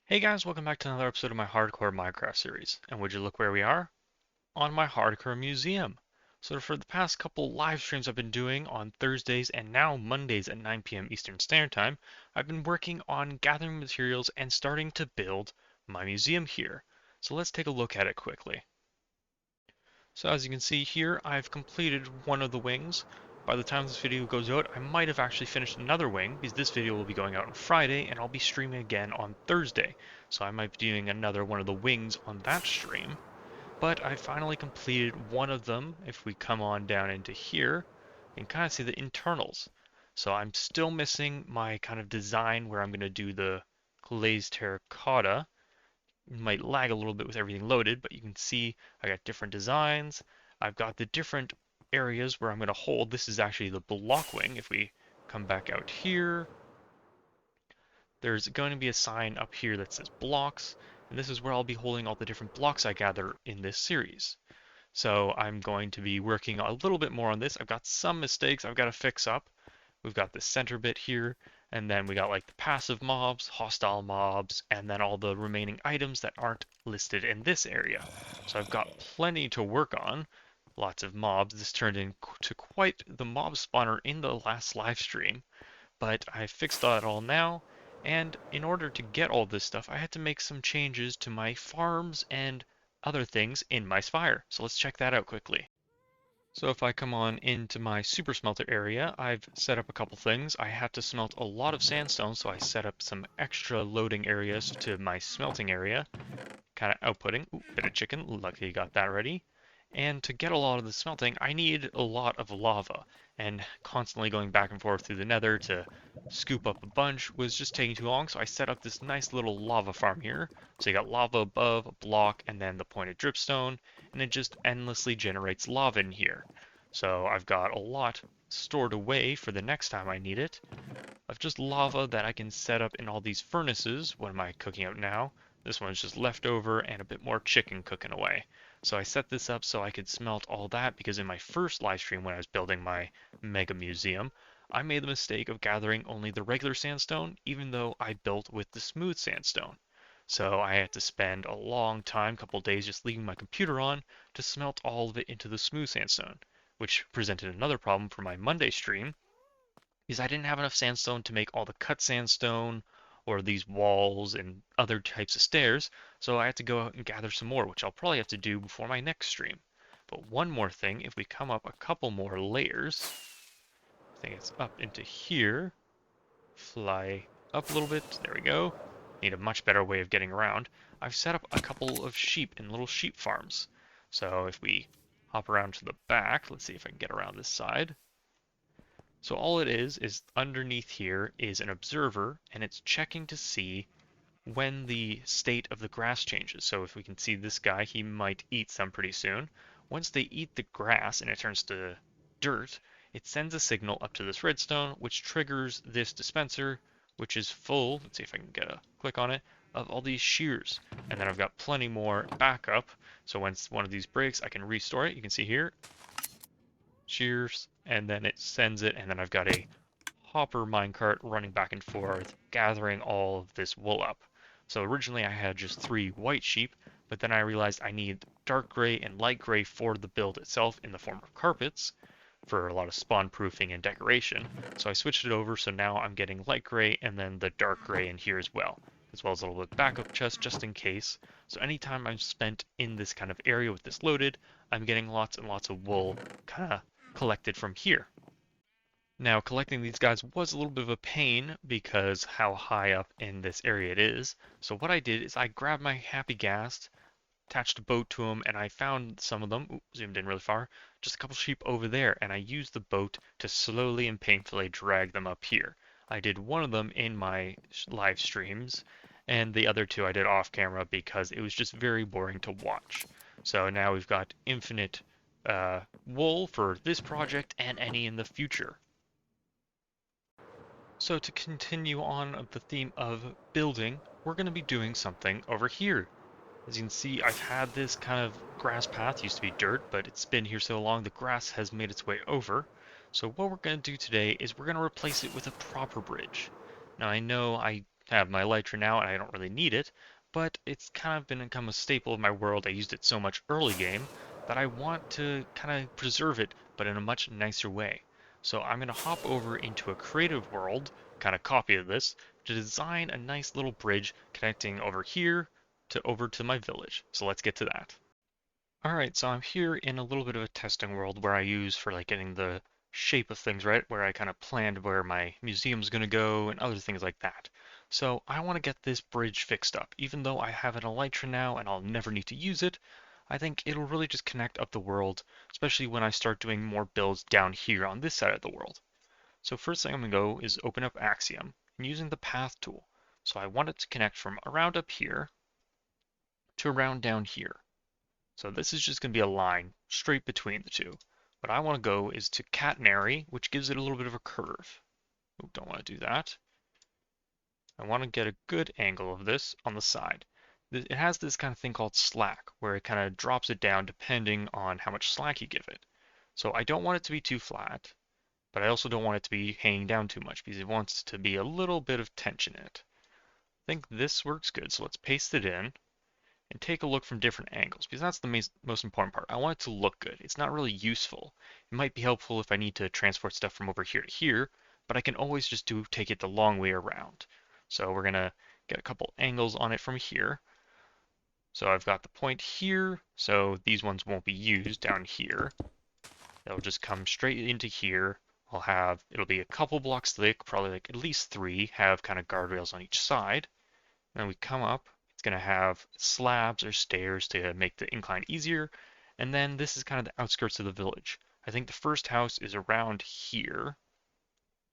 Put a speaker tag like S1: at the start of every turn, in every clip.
S1: Hey guys, welcome back to another episode of my Hardcore Minecraft series. And would you look where we are? On my Hardcore Museum. So for the past couple live streams I've been doing on Thursdays and now Mondays at 9 p.m. Eastern Standard Time, I've been working on gathering materials and starting to build my museum here. So let's take a look at it quickly. So as you can see here, I've completed one of the wings. By the time this video goes out, I might have actually finished another wing because this video will be going out on Friday and I'll be streaming again on Thursday. So I might be doing another one of the wings on that stream. But I finally completed one of them. If we come on down into here, you can kind of see the internals. So I'm still missing my kind of design where I'm going to do the glazed terracotta. It might lag a little bit with everything loaded, but you can see I got different designs. I've got the different areas where I'm going to hold. This is actually the block wing. If we come back out here, there's going to be a sign up here that says blocks, and this is where I'll be holding all the different blocks I gather in this series. So I'm going to be working a little bit more on this. I've got some mistakes I've got to fix up. We've got the center bit here, and then we got like the passive mobs, hostile mobs, and then all the remaining items that aren't listed in this area. So I've got plenty to work on. Lots of mobs. This turned into quite the mob spawner in the last live stream, but I fixed that all now. And in order to get all this stuff, I had to make some changes to my farms and other things in my Spire. So let's check that out quickly. So if I come on into my super smelter area, I've set up a couple things. I had to smelt a lot of sandstone, so I set up some extra loading areas to my smelting area, kind of outputting. Ooh, bit of chicken, luckily got that ready. And to get a lot of the smelting, I need a lot of lava, and constantly going back and forth through the nether to scoop up a bunch was just taking too long, so I set up this nice little lava farm here. So you got lava above, a block, and then the pointed dripstone, and it just endlessly generates lava in here. So I've got a lot stored away for the next time I need it, of just lava that I can set up in all these furnaces. What am I cooking out now? This one's just leftover and a bit more chicken cooking away. So I set this up so I could smelt all that because in my first live stream when I was building my mega museum, I made the mistake of gathering only the regular sandstone even though I built with the smooth sandstone. So I had to spend a long time, couple days just leaving my computer on to smelt all of it into the smooth sandstone, which presented another problem for my Monday stream because I didn't have enough sandstone to make all the cut sandstone or these walls and other types of stairs, so I had to go out and gather some more, which I'll probably have to do before my next stream. But one more thing, if we come up a couple more layers, I think it's up into here, fly up a little bit, there we go. Need a much better way of getting around. I've set up a couple of sheep in little sheep farms. So if we hop around to the back, let's see if I can get around this side. So all it is underneath here is an observer, and it's checking to see when the state of the grass changes. So if we can see this guy, he might eat some pretty soon. Once they eat the grass and it turns to dirt, it sends a signal up to this redstone, which triggers this dispenser, which is full, let's see if I can get a click on it, of all these shears. And then I've got plenty more backup. So once one of these breaks, I can restore it. You can see here, shears, and then it sends it, and then I've got a hopper minecart running back and forth, gathering all of this wool up. So originally I had just 3 white sheep, but then I realized I need dark gray and light gray for the build itself in the form of carpets for a lot of spawn proofing and decoration. So I switched it over, so now I'm getting light gray and then the dark gray in here as well as a little bit backup chest just in case. So anytime I'm spent in this kind of area with this loaded, I'm getting lots and lots of wool kind of collected from here. Now, collecting these guys was a little bit of a pain because how high up in this area it is. So what I did is I grabbed my Happy Ghast, attached a boat to them, and I found some of them, ooh, zoomed in really far, just a couple sheep over there, and I used the boat to slowly and painfully drag them up here. I did one of them in my live streams, and the other two I did off camera because it was just very boring to watch. So now we've got infinite wool for this project and any in the future. So to continue on the theme of building, we're going to be doing something over here. As you can see, I've had this kind of grass path, used to be dirt, but it's been here so long the grass has made its way over. So what we're going to do today is we're going to replace it with a proper bridge. Now I know I have my elytra now, and I don't really need it, but it's kind of become a staple of my world. I used it so much early game that I want to kind of preserve it, but in a much nicer way. So I'm going to hop over into a creative world, kind of copy of this, to design a nice little bridge connecting over here to over to my village. So let's get to that. Alright, so I'm here in a little bit of a testing world where I use for like getting the shape of things right, where I kind of planned where my museum's going to go and other things like that. So I want to get this bridge fixed up. Even though I have an elytra now and I'll never need to use it, I think it'll really just connect up the world, especially when I start doing more builds down here on this side of the world. So first thing I'm going to go is open up Axiom and using the path tool. So I want it to connect from around up here to around down here. So this is just going to be a line straight between the two. What I want to go is to catenary, which gives it a little bit of a curve. Oh, don't want to do that. I want to get a good angle of this on the side. It has this kind of thing called slack, where it kind of drops it down depending on how much slack you give it. So I don't want it to be too flat, but I also don't want it to be hanging down too much because it wants to be a little bit of tension in it. I think this works good, so let's paste it in and take a look from different angles because that's the most important part. I want it to look good. It's not really useful. It might be helpful if I need to transport stuff from over here to here, but I can always just take it the long way around. So we're gonna get a couple angles on it from here. So I've got the point here, so these ones won't be used down here. They'll just come straight into here. It'll be a couple blocks thick, probably like at least 3, have kind of guardrails on each side. And then we come up, it's going to have slabs or stairs to make the incline easier. And then this is kind of the outskirts of the village. I think the first house is around here.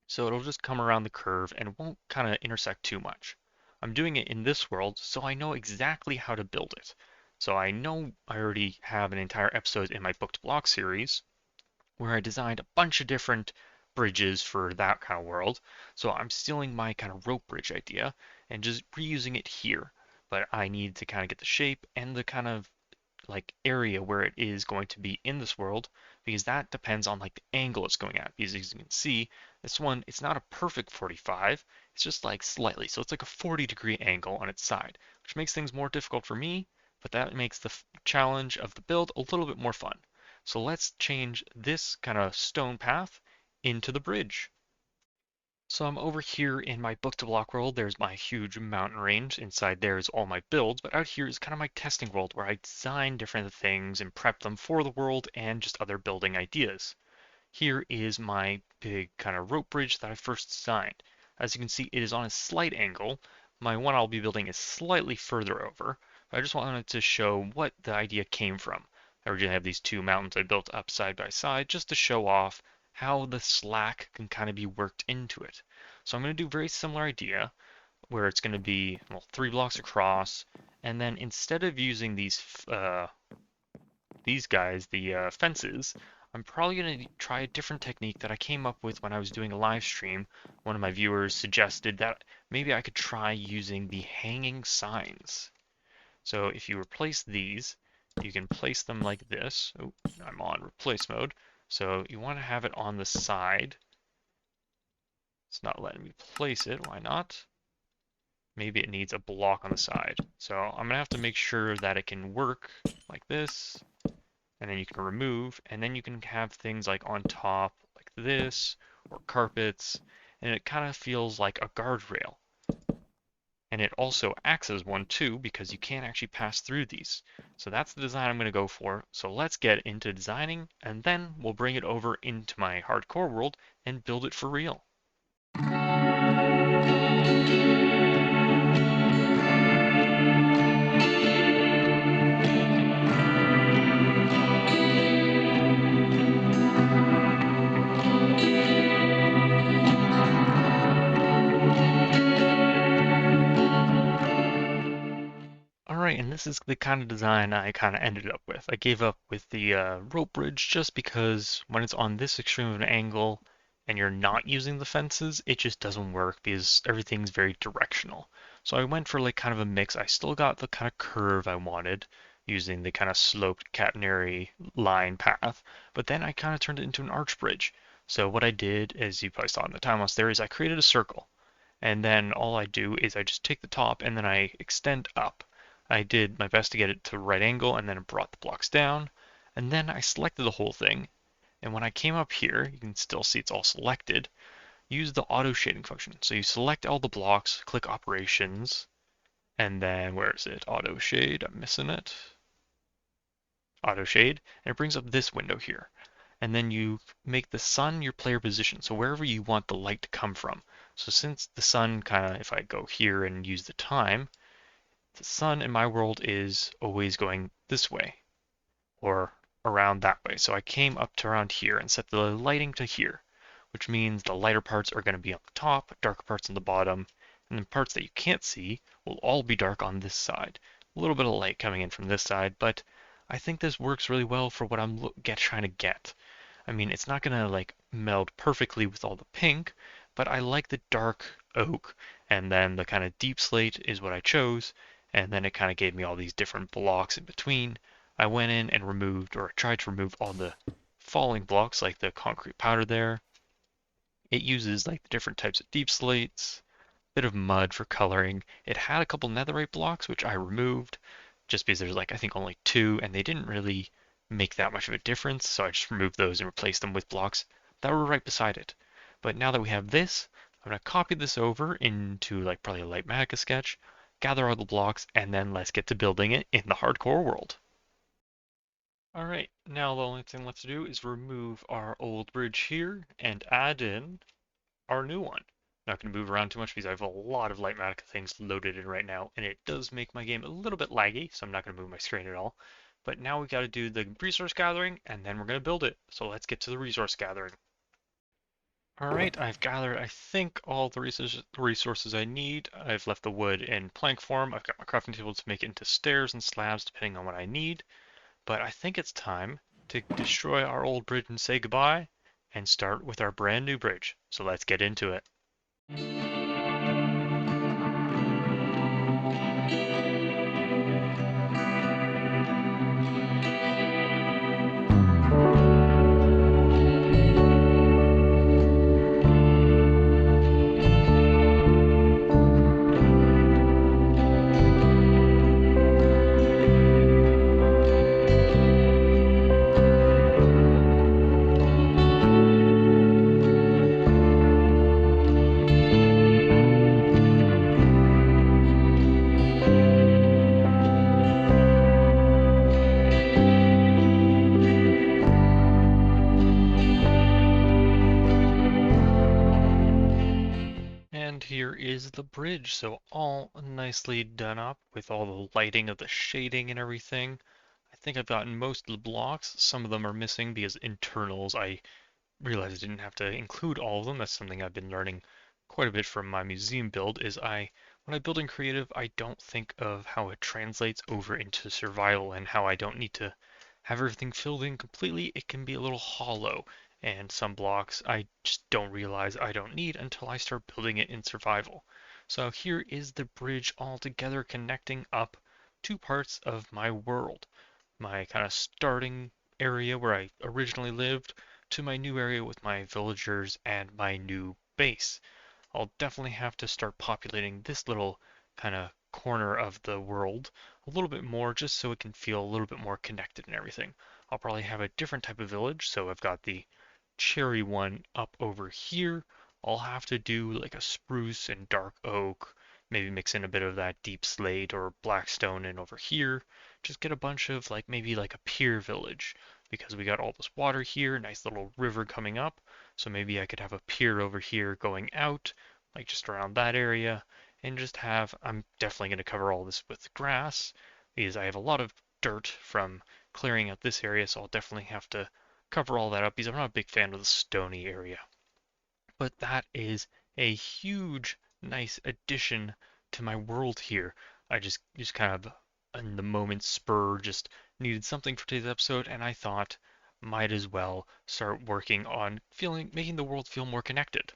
S1: So it'll just come around the curve and won't kind of intersect too much. I'm doing it in this world, so I know exactly how to build it. So I know I already have an entire episode in my Book to Block series where I designed a bunch of different bridges for that kind of world. So I'm stealing my kind of rope bridge idea and just reusing it here. But I need to kind of get the shape and the kind of like area where it is going to be in this world because that depends on like the angle it's going at. Because as you can see, this one, it's not a perfect 45, it's just like slightly. So it's like a 40-degree angle on its side, which makes things more difficult for me, but that makes the challenge of the build a little bit more fun. So let's change this kind of stone path into the bridge. So I'm over here in my Book to Block world. There's my huge mountain range. Inside there is all my builds, but out here is kind of my testing world where I design different things and prep them for the world and just other building ideas. Here is my big kind of rope bridge that I first designed. As you can see, it is on a slight angle. My one I'll be building is slightly further over. But I just wanted to show what the idea came from. I originally have these two mountains I built up side by side just to show off how the slack can kind of be worked into it. So I'm going to do a very similar idea where it's going to be, well, 3 blocks across, and then instead of using these guys, the fences, I'm probably going to try a different technique that I came up with when I was doing a live stream. One of my viewers suggested that maybe I could try using the hanging signs. So if you replace these, you can place them like this. Oh, I'm on replace mode. So you want to have it on the side. It's not letting me place it. Why not? Maybe it needs a block on the side. So I'm going to have to make sure that it can work like this. And then you can remove. And then you can have things like on top like this or carpets. And it kind of feels like a guardrail. And it also acts as one too because you can't actually pass through these. So that's the design I'm going to go for. So let's get into designing and then we'll bring it over into my hardcore world and build it for real. Alright, and this is the kind of design I kind of ended up with. I gave up with the rope bridge just because when it's on this extreme of an angle and you're not using the fences, it just doesn't work because everything's very directional. So I went for like kind of a mix. I still got the kind of curve I wanted using the kind of sloped catenary line path, but then I kind of turned it into an arch bridge. So what I did, as you probably saw in the time lapse there, is I created a circle. And then all I do is I just take the top and then I extend up. I did my best to get it to right angle and then brought the blocks down. And then I selected the whole thing. And when I came up here, you can still see it's all selected. Use the auto shading function. So you select all the blocks, click operations, and then where is it? Auto shade, I'm missing it. Auto shade, and it brings up this window here. And then you make the sun your player position, so wherever you want the light to come from. So since the sun kind of, if I go here and use the time, the sun in my world is always going this way or around that way. So I came up to around here and set the lighting to here, which means the lighter parts are going to be on the top, darker parts on the bottom, and the parts that you can't see will all be dark on this side. A little bit of light coming in from this side, but I think this works really well for what I'm trying to get. I mean, it's not gonna like meld perfectly with all the pink, but I like the dark oak, and then the kind of deep slate is what I chose, and then it kind of gave me all these different blocks in between. I went in and removed, or tried to remove all the falling blocks like the concrete powder there. It uses like the different types of deep slates, bit of mud for coloring. It had a couple netherite blocks, which I removed just because there's like I think only two, and they didn't really make that much of a difference, so I just removed those and replaced them with blocks that were right beside it. But now that we have this, I'm going to copy this over into like probably a light magicka sketch, gather all the blocks, and then let's get to building it in the hardcore world. Alright, now the only thing left to do is remove our old bridge here and add in our new one. Not going to move around too much because I have a lot of light magicka things loaded in right now, and it does make my game a little bit laggy, so I'm not going to move my screen at all. But now we got to do the resource gathering, and then we're going to build it. So let's get to the resource gathering. Alright, I've gathered, I think, all the resources I need. I've left the wood in plank form. I've got my crafting table to make it into stairs and slabs depending on what I need. But I think it's time to destroy our old bridge and say goodbye and start with our brand new bridge. So let's get into it. And here is the bridge, so all nicely done up with all the lighting of the shading and everything. I think I've gotten most of the blocks. Some of them are missing because internals, I realized I didn't have to include all of them. That's something I've been learning quite a bit from my museum build is when I build in creative, I don't think of how it translates over into survival and how I don't need to have everything filled in completely. It can be a little hollow, and some blocks I just don't realize I don't need until I start building it in survival. So here is the bridge all together connecting up two parts of my world. My kind of starting area where I originally lived to my new area with my villagers and my new base. I'll definitely have to start populating this little kind of corner of the world a little bit more just so it can feel a little bit more connected and everything. I'll probably have a different type of village, so I've got the cherry one up over here. I'll have to do like a spruce and dark oak, maybe mix in a bit of that deep slate or blackstone in over here. Just get a bunch of like maybe like a pier village because we got all this water here, nice little river coming up. So maybe I could have a pier over here going out, like just around that area, and just have, I'm definitely going to cover all this with grass because I have a lot of dirt from clearing out this area, so I'll definitely have to cover all that up because I'm not a big fan of the stony area. But that is a huge, nice addition to my world here. I just kind of in the moment spur just needed something for today's episode, and I thought might as well start working on making the world feel more connected.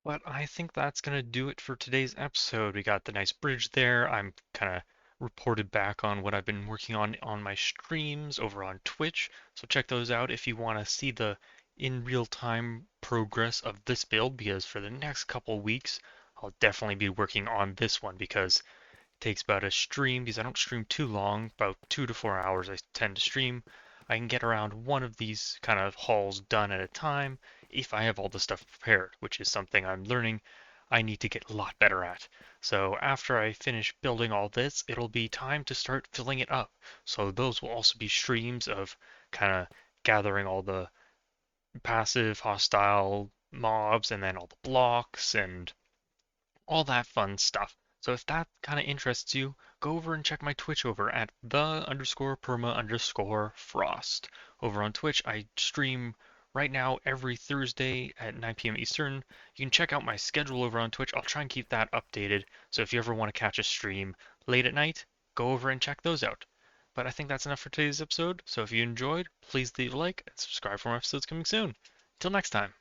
S1: But I think that's going to do it for today's episode. We got the nice bridge there. I'm kind of reported back on what I've been working on my streams over on Twitch. So check those out if you want to see the in real time progress of this build because for the next couple weeks, I'll definitely be working on this one because it takes about a stream, because I don't stream too long, about 2 to 4 hours I tend to stream. I can get around one of these kind of hauls done at a time if I have all the stuff prepared, which is something I'm learning I need to get a lot better at. So after I finish building all this, it'll be time to start filling it up. So those will also be streams of kind of gathering all the passive hostile mobs and then all the blocks and all that fun stuff. So if that kind of interests you, go over and check my Twitch over at the_perma_frost. Over on Twitch, I stream right now every Thursday at 9 p.m. Eastern. You can check out my schedule over on Twitch. I'll try and keep that updated. So if you ever want to catch a stream late at night, go over and check those out. But I think that's enough for today's episode. So if you enjoyed, please leave a like and subscribe for more episodes coming soon. Until next time.